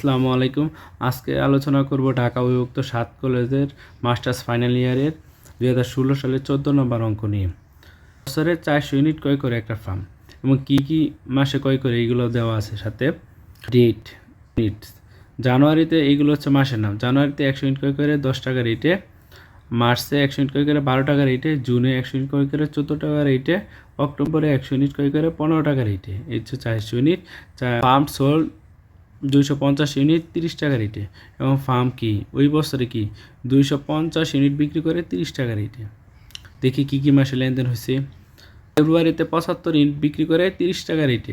আসসালামু আলাইকুম। আজকে আলোচনা করব ঢাকা অধিভুক্ত 7 কলেজের মাস্টার্স ফাইনাল ইয়ারের 2016 সালের 14 নম্বর অঙ্ক নিয়ে। বছরে 400 ইউনিট ক্রয় করে একটা ফার্ম এবং কি মাসে ক্রয় করে এইগুলো দেওয়া আছে সাথে ডেট ইউনিটস। জানুয়ারিতে এইগুলো হচ্ছে মাসের নাম। জানুয়ারিতে 100 ইউনিট ক্রয় করে 10 টাকা রেটে, মার্চে 100 ইউনিট ক্রয় করে 12 টাকা রেটে, জুনে 100 ইউনিট ক্রয় করে 14 টাকা রেটে, অক্টোবরে 100 ইউনিট ক্রয় করে 15 টাকা রেটে। এই হচ্ছে 400 ইউনিট। ফার্ম সোল্ড 250 ইউনিট 30 টাকা রেটে এবং ফার্ম কি ওই বছরে কি 250 ইউনিট বিক্রি করে 30 টাকা রেটে। দেখি কী মাসে লেনদেন হয়েছে। ফেব্রুয়ারিতে 75 ইউনিট বিক্রি করে 30 টাকা রেটে,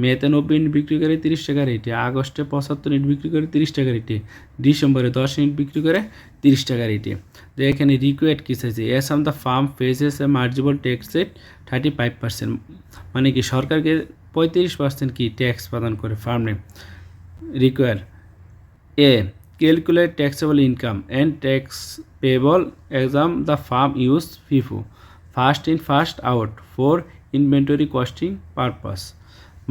মেতে 90 ইউনিট বিক্রি করে 30 টাকা রেটে, আগস্টে 75 ইউনিট বিক্রি করে 30 টাকা রেটে, ডিসেম্বরে 10 ইউনিট বিক্রি করে 30 টাকা রেটে। তো এখানে রিকোয়ার্ড কী চাইছে, assume the firm faces a marginal tax rate 35%, মানে কি সরকারকে 35% কি ট্যাক্স প্রদান করে ফার্মে। require a calculate taxable income and tax payable exam the farm use FIFO first in first out for inventory costing purpose,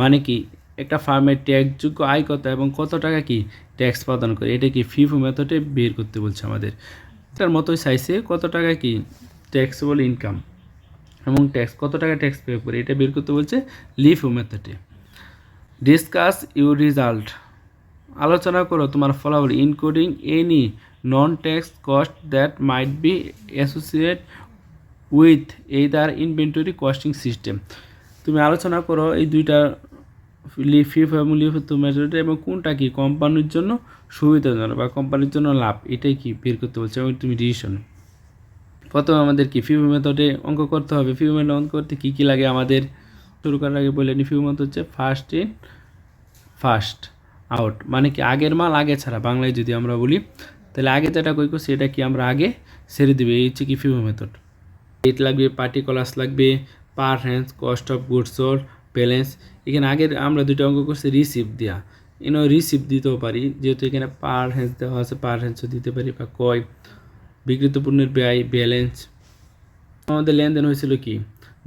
মানে কি একটা ফার্মের ট্যাক্সযোগ্য আয় কত এবং কত টাকা কি ট্যাক্স প্রদান করে, এটা কি ফিফো মেথডে বের করতে বলছে আমাদের। এটার মতোই চাইছে কত টাকা কি ট্যাক্সেবল ইনকাম এবং ট্যাক্স কত টাকা ট্যাক্স পে করে, এটা বের করতে বলছে লিফো মেথডে। ডিসকাস ইউর রেজাল্ট, আলোচনা করো তোমার ফলাফল including any non tax cost that might be associate with either inventory costing system. তুমি আলোচনা করো এই দুইটা ফিফো এবং লিফো মেথড এবং কোনটা কি কোম্পানির জন্য সুবিধাজনক বা কোম্পানির জন্য লাভ, এটাই কি বের করতে বলছে এবং তুমি ডিসিশন। প্রথমে আমাদের কি ফিফো মেথডে অঙ্ক করতে হবে। ফিফো মেথড অঙ্ক করতে কী কী লাগে আমাদের শুরু করার আগে বলে নি। ফিফো মেথড হচ্ছে ফার্স্ট ইন ফার্স্ট আউট, মানে কি আগের মাল আগে ছাড়া, বাংলায় যদি আমরা বলি তাহলে আগে যেটা কই করছি এটা কি আমরা আগে ছেড়ে দেবে, এই হচ্ছে কি ফিফো মেথড। ডেট লাগবে, পার্টিকুলার্স লাগবে, পার হ্যান্স, cost of goods sold, balance. এখানে আগের আমরা দুটো অঙ্ক করছি রিসিভ দেওয়া, এখানে রিসিভ দিতেও পারি যেহেতু এখানে পার হ্যান্স দেওয়া আছে, পার হ্যান্সও দিতে পারি, বা কয় বিক্রিত পণ্যের ব্যয় ব্যালেন্স। আমাদের লেনদেন হয়েছিল কি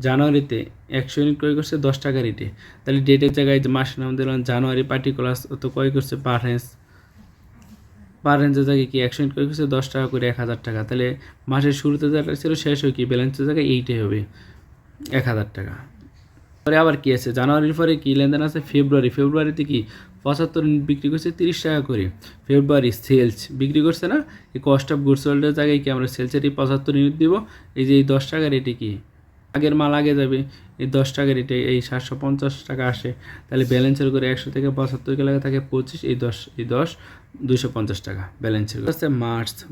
জানুয়ারিতে 100 ইউনিট ক্রয় করছে 10 টাকা রেটে, তাহলে ডেটের জায়গায় যে মাসের নাম দিলাম জানুয়ারি, পার্টিকুলার্স তো ক্রয় করছে পার হ্যান্সের জায়গায় কি 100 ইউনিট ক্রয় করছে 10 টাকা করে 1000 টাকা, তাহলে মাসের শুরুতে যেটা ছিল শেষ হয় কি ব্যালেন্সের জায়গায় এইটাই হবে 1000 টাকা। পরে আবার কি আছে জানুয়ারির পরে কি লেনদেন আছে ফেব্রুয়ারিতে কি 75 ইউনিট বিক্রি করছে 30 টাকা করে। ফেব্রুয়ারি সেলস বিক্রি করছে না, এই কস্ট অফ গুডস সোল্ডের জায়গায় কি আমরা সেলসের এই 75 ইউনিট দিব, এই যে এই 10 টাকা রেটে কি আগের মাল আগে যাবে, এই 10 টাকা রেটে এই 750 টাকা আসে, তাহলে ব্যালেন্সের করে 100 থেকে 75 লাগে থাকে 25, এই 10 250 টাকা ব্যালেন্সের করছে।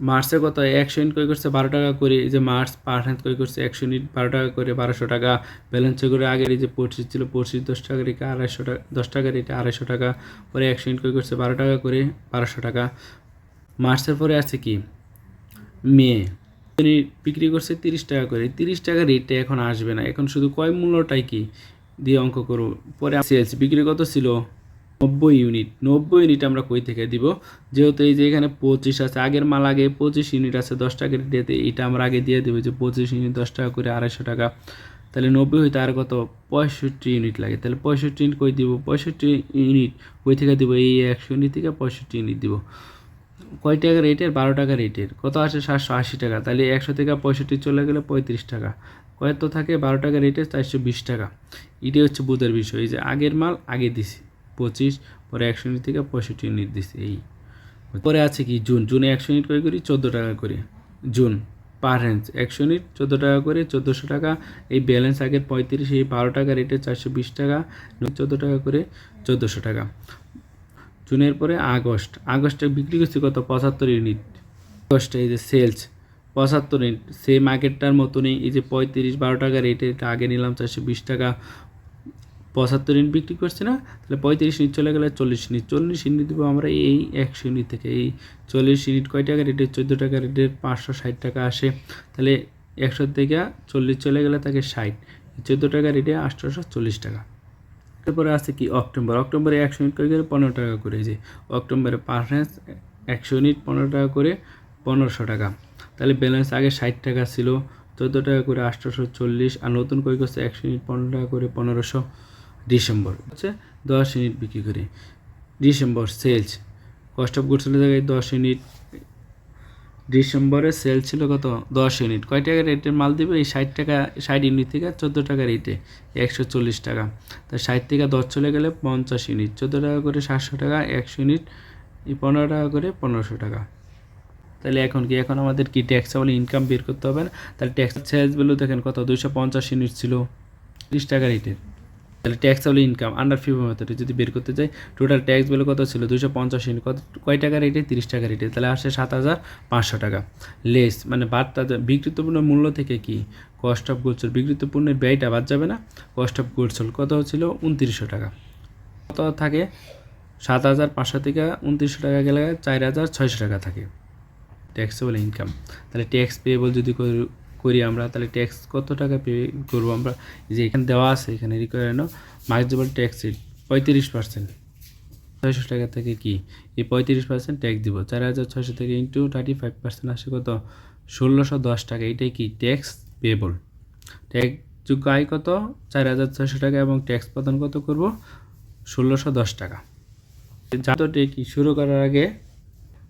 মার্চে কত 100 ইউনিট ক্রয় করছে 12 টাকা করে, এই যে মার্চ পার হ্যান্ড ক্রয় করছে 100 ইউনিট 12 টাকা করে 1200 টাকা ব্যালেন্সের করে। আগের এই যে 25 ছিল 25 10 টাকা রেখে 250 টাকা, 10 টাকা রেটে 250 টাকা, পরে 100 ইউনিট ক্রয় করছে 12 টাকা করে 1200 টাকা। মার্চের পরে আছে কি মে বিক্রি করছে 30 টাকা করে, 30 টাকা রেটে এখন আসবে না, এখন শুধু কয় মূল্যটাই কি দিয়ে অঙ্ক করব। পরে সেলস বিক্রি কত ছিল 90 ইউনিট, 90 ইউনিট আমরা কই থেকে দিব, যেহেতু এই যে এখানে 25 আছে আগের মাল আগে 25 ইউনিট আছে 10 টাকা রেটে, এটা আমরা আগে দিয়ে দেবো যে 25 ইউনিট 10 টাকা করে 250 টাকা, তাহলে 90 হইতে আর কত 65 ইউনিট লাগে, তাহলে 65 ইউনিট কই দিব, 65 ইউনিট কই থেকে দিব, এই 100 ইউনিট থেকে 65 ইউনিট দিব। কয় টাকা রেটের 12 টাকা রেটের কত আসে 780 টাকা, তাহলে 100 থেকে 65 চলে গেলে 35 টাকা, কত থাকে 12 টাকা রেটের 420 টাকা। এটাই হচ্ছে বুধের বিষয়, এই যে আগের মাল আগে দিছি 25, পরে 100 ইউনিট থেকে 65 ইউনিট দিছি। এই পরে আছে কি জুনে 100 ইউনিট করে করি 14 টাকা করে, জুন পার হ্যান্স 100 ইউনিট 14 টাকা করে 1400 টাকা, এই ব্যালেন্স আগের 35, এই 12 টাকা রেটে 420 টাকা, 14 টাকা করে 1400 টাকা। জুনের পরে আগস্টে বিক্রি করছি কত 75 ইউনিট, আগস্টে এই যে সেলস 75 ইউনিট সেম আগেরটার মতনই, এই যে 35 12 টাকা রেটে এটা আগে নিলাম 420 টাকা, 75 ইউনিট বিক্রি করছি না, তাহলে 35 ইউনিট চলে গেলে 40 ইউনিট দেবো আমরা এই 100 ইউনিট থেকে। এই 40 ইউনিট কয় টাকা রেটে 14 টাকা রেটের 560 টাকা আসে, তাহলে 100 থেকে 40 চলে গেলে থাকে 60, 14 টাকা রেটে 840 টাকা। তারপরে আছে কি অক্টোবরে 100 ইউনিট করে 15 টাকা করে, যে অক্টোবরে পার হ্যান্স 100 ইউনিট 15 টাকা করে 1500 টাকা, তাহলে ব্যালেন্স আগে 60 টাকা ছিল 14 টাকা করে 840, আর নতুন কই করছে 100 ইউনিট 15 টাকা করে 1500। ডিসেম্বর হচ্ছে 10 ইউনিট বিক্রি করে, December sales cost of goods জায়গায় 10 ইউনিট, ডিসেম্বরে সেল ছিল কত 10 ইউনিট। কয় টাকা রেটের মাল দিবে? এই 60 টাকা, 60 ইউনিট থেকে 14 টাকা রেটে 140 টাকা। তা 60 থেকে 10 চলে গেলে 50 ইউনিট, 14 টাকা করে 700 টাকা, 100 ইউনিট 15 টাকা করে 1500 টাকা। তাহলে এখন আমাদের কি ট্যাক্সেবল ইনকাম বের করতে হবে না? তাহলে ট্যাক্স সেলস ভ্যালু দেখেন কত 250 ইউনিট ছিল 30 টাকা রেটের। তাহলে ট্যাক্সেবল ইনকাম আন্ডার ফিফো মেথডে যদি বের করতে চাই, টোটাল ট্যাক্স ভ্যালু কত ছিল 250 ইউনিট, কত কয় টাকা রেটে? 30 টাকা রেটে। তাহলে আসে 7500 টাকা। লেস মানে বার্তা বিক্রিত পণ্যের মূল্য থেকে কি কস্ট অফ গুডস, বিক্রিত পণ্যের ব্যয়টা বাদ যাবে না। কস্ট অফ গুডস কত ছিল 2900 টাকা। কত থাকে 7500 থেকে 2900 টাকা গেলে 4600 টাকা থাকে ট্যাক্সেবল ইনকাম। তাহলে ট্যাক্স পেয়েবল যদি করি আমরা, তাহলে ট্যাক্স কত টাকা পে করবো আমরা? যে এখানে দেওয়া আছে, এখানে রিকোয়ার্ড মার্কেটেবল ট্যাক্স রেট 35%। 600 টাকা থেকে কি এই 35% ট্যাক্স দিব। 4600 থেকে ইন্টু 35% আসে কত 1610 টাকা। এটাই কি ট্যাক্স পেয়েবল। ট্যাক্স যোগ্য আয় কত 4600 টাকা এবং ট্যাক্স প্রদান কত করব 1610 টাকা। যাতে কি শুরু করার আগে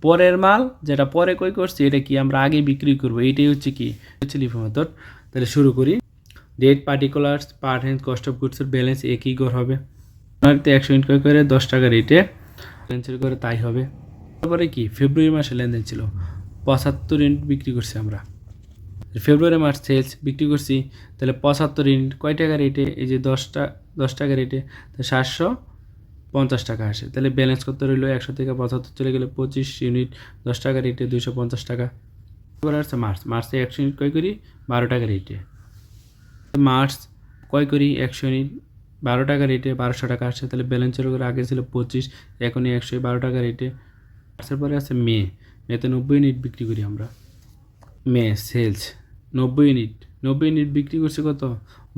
পরের মাল যেটা পরে কই করছি এটা কি আমরা আগে বিক্রি করব, এইটাই হচ্ছে কি হচ্ছে লিফো মেথড। তাহলে শুরু করি। Date, particulars, part hand, cost of গুডসের ব্যালেন্স একই ঘর হবে। তো 100 ইউনিট করে 10 টাকা রেটে লেনদেন করে তাই হবে। তারপরে কি ফেব্রুয়ারি মাসে লেনদেন ছিল 75 ইউনিট বিক্রি করছি আমরা। ফেব্রুয়ারি মাস সেলস বিক্রি করছি, তাহলে 75 ইউনিট কয় টাকা রেটে? এই যে 10 টাকা রেটে, তো 750 টাকা আসে। তাহলে ব্যালেন্স কত রইল? 100 থেকে 75 চলে গেলে 25 ইউনিট 10 টাকা রেটে 250 টাকা। এবার আসছে মার্চে 100 ইউনিট কয় করি 12 টাকা রেটে। মার্চ কয় করি 100 ইউনিট 12 টাকা রেটে 1200 টাকা আসছে। তাহলে ব্যালেন্সের করে আগে ছিল 25, এখনই 100, 12 টাকা রেটে। মার্চের পরে আছে মেতে 90 ইউনিট বিক্রি করি আমরা। মে সেলস 90 ইউনিট বিক্রি করছি কত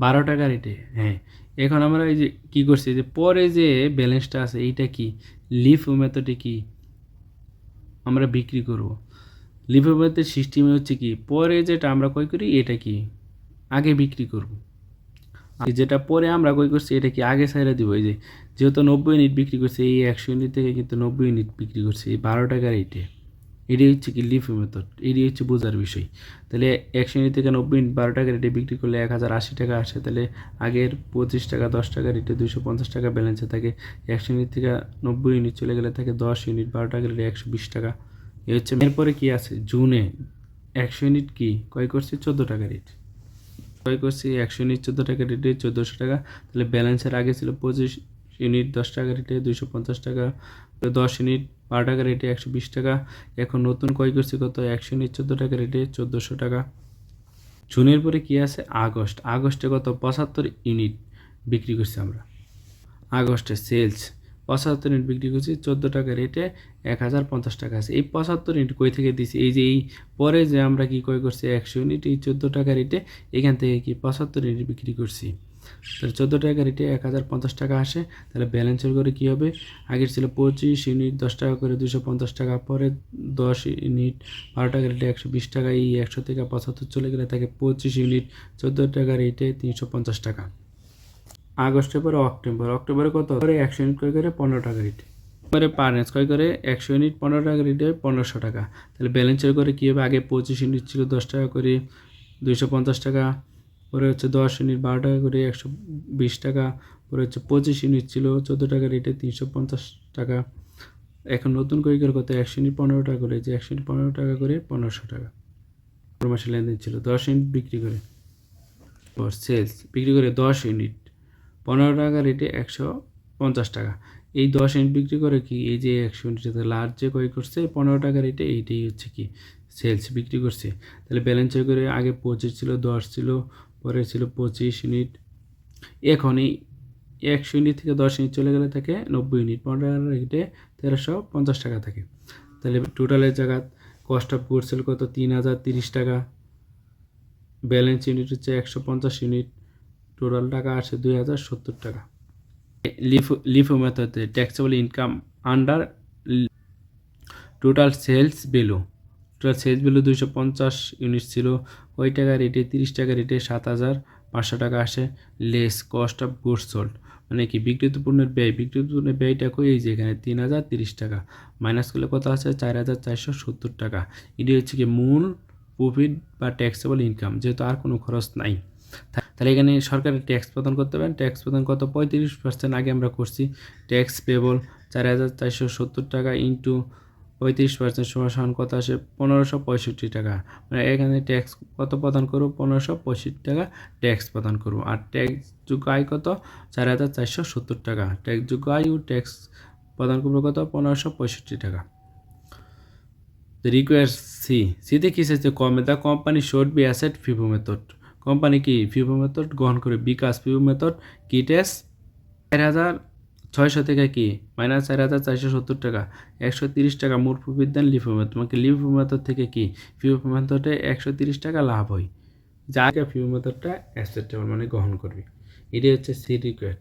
12 টাকা রেটে। হ্যাঁ, এখন আমরা এই যে কী করছি, যে পরে যে ব্যালেন্সটা আছে এইটা কি লিফো মেথডে কি আমরা বিক্রি করব। লিফো মেথডের সিস্টেমে হচ্ছে কি পরে যেটা আমরা কই করি এটা কি আগে বিক্রি করব, যেটা পরে আমরা কই করছি এটা কি আগে ছাইড়া দিব। এই যে যেহেতু 90 ইউনিট বিক্রি করছে, এই 100 ইউনিট থেকে কিন্তু 90 ইউনিট বিক্রি করছে এই 12 টাকা রেটে। এটাই হচ্ছে কি লিফো মেথড, এটাই হচ্ছে বোঝার বিষয়। তাহলে 100 ইউনিট থেকে 90 ইউনিট 12 টাকা রেটে বিক্রি করলে 1080 টাকা আসে। তাহলে আগের 25 টাকা 10 টাকা রেটে 250 টাকা ব্যালেন্সে থাকে। 100 ইউনিট থেকে 90 ইউনিট চলে গেলে থাকে 10 ইউনিট 12 টাকা রেটে 120 টাকা। এই হচ্ছে। এরপরে কি আছে জুনে 100 ইউনিট কি কয় করছি 14 টাকা রেট ক্রয় করছি। 100 ইউনিট 14 টাকা রেটে 1400 টাকা। তাহলে ব্যালেন্সের আগে ছিল 25 ইউনিট 10 টাকা রেটে 250 টাকা, 10 ইউনিট 12 টাকা রেটে 120 টাকা। এখন নতুন ক্রয় করছি কত 100 ইউনিট 14 টাকা রেটে 1400 টাকা। জুনের পরে কি আছে আগস্টে কত 75 ইউনিট বিক্রি করছি আমরা। আগস্টে সেলস 75 ইউনিট বিক্রি করছি 14 টাকা রেটে 1050 টাকা আছে। এই 75 ইউনিট কই থেকে দিছি? এই যে এই পরে যে আমরা কি ক্রয় করছি 100 ইউনিট এই 14 টাকা রেটে, এখান থেকে কি 75 ইউনিট বিক্রি করছি। তাহলে 14 টাকা রেটে 1050 টাকা আসে। তাহলে ব্যালেন্সের করে কী হবে? আগের ছিল 25 ইউনিট 10 টাকা করে 250 টাকা, পরে 10 ইউনিট 12 টাকা রেটে 120 টাকা। এই 100 থেকে 75 চলে গেলে থাকে 25 ইউনিট 14 টাকা রেটে 350 টাকা। আগস্টের পরে অক্টোবরে কত করে 100 ইউনিট কয় করে 15 টাকা রেটে। পরে পারেন্স কয় করে 100 ইউনিট 15 টাকা রেটে 1500 টাকা। তাহলে ব্যালেন্সের করে কী হবে? আগে 25 ইউনিট ছিল 10 টাকা করে 250 টাকা, পরে হচ্ছে 10 ইউনিট 12 টাকা করে 120 টাকা, পরে হচ্ছে 25 ইউনিট ছিল 14 টাকা রেটে 350 টাকা। এখন নতুন করে কত 100 ইউনিট 15 টাকা করে, যে 100 ইউনিট 15 টাকা করে 1500 টাকা। মাসে লেনদেন ছিল 10 ইউনিট বিক্রি করে। সেলস বিক্রি করে 10 ইউনিট 15 টাকা রেটে 150 টাকা। এই 10 ইউনিট বিক্রি করে কি এই যে 100 ইউনিট লার্জ যে ক্রয় করছে 15 টাকা রেটে, এইটাই হচ্ছে কি সেলস বিক্রি করছে। তাহলে ব্যালেন্সের করে আগে 25 ছিল 10 ছিল, পরে ছিল 25 ইউনিট। এখন এই 100 ইউনিট থেকে 10 ইউনিট চলে গেলে থাকে 90 ইউনিট 15 টাকা রেটে 1350 টাকা থাকে। তাহলে টোটালের জায়গা কস্ট অফ গুডস কত 3030 টাকা। ব্যালেন্স ইউনিট হচ্ছে 150 ইউনিট, টোটাল টাকা আসে 2070 টাকা। লিফো মেথডে taxable income under total sales value 250 unit ছিল ওই টাকা রেটে 30 টাকা রেটে 7500 500 টাকা আসে less cost of goods sold, মানে কি বিক্রিত পণ্যের ব্যয়, বিক্রিত পণ্যের ব্যয়টা কই এই যে এখানে 3030 টাকা মাইনাস করলে কত আছে 4470 টাকা। এটি হচ্ছে কি মূল প্রফিট বা ট্যাক্সেবল ইনকাম, যেহেতু আর কোনো খরচ নাই। তাহলে এখানে সরকারের ট্যাক্স প্রদান করতে পারেন, ট্যাক্স প্রদান কত 35% আগে আমরা করছি। ট্যাক্স পেবল 4470 টাকা ইন্টু 35% সমান কত আসে 1565 টাকা, মানে এখানে ট্যাক্স কত প্রদান করবো 1565 টাকা ট্যাক্স প্রদান করবো। আর ট্যাক্স যোগ্য আয় কত 4470 টাকা, ট্যাক্স যোগ্য আয় ও ট্যাক্স প্রদান করবো কত 1565 টাকা। রিকোয়ার সিতে কী চাইছে কমে the company should be asset FIFO method, company কি ফিফো মেথড গ্রহণ করে, বিকাশ ফিফো মেথড কি টেস 4600 থেকে কি মাইনাস 4470 টাকা 130 টাকা মোট প্রফিট দেন লিফো মেথড, তোমাকে লিফো মেথড থেকে কি ফিফো মেথডে 130 টাকা লাভ হয়, যাকে ফিফো মেথডটা অ্যাকসেপ্টেবল মানে গ্রহণ করবে। এটাই হচ্ছে সি রিকোয়ার্ড।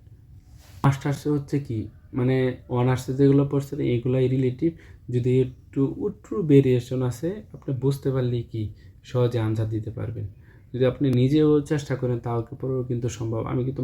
মাস্টার্সে হচ্ছে কি মানে অনার্সে যেগুলো পড়ছেন এগুলাই রিলেটিভ, যদি একটু ভেরিয়েশন আছে আপনি বুঝতে পারলেই কি সহজে আনসার দিতে পারবেন। যদি আপনি নিজেও চেষ্টা করেন তাও পরেও কিন্তু সম্ভব। আমি কিন্তু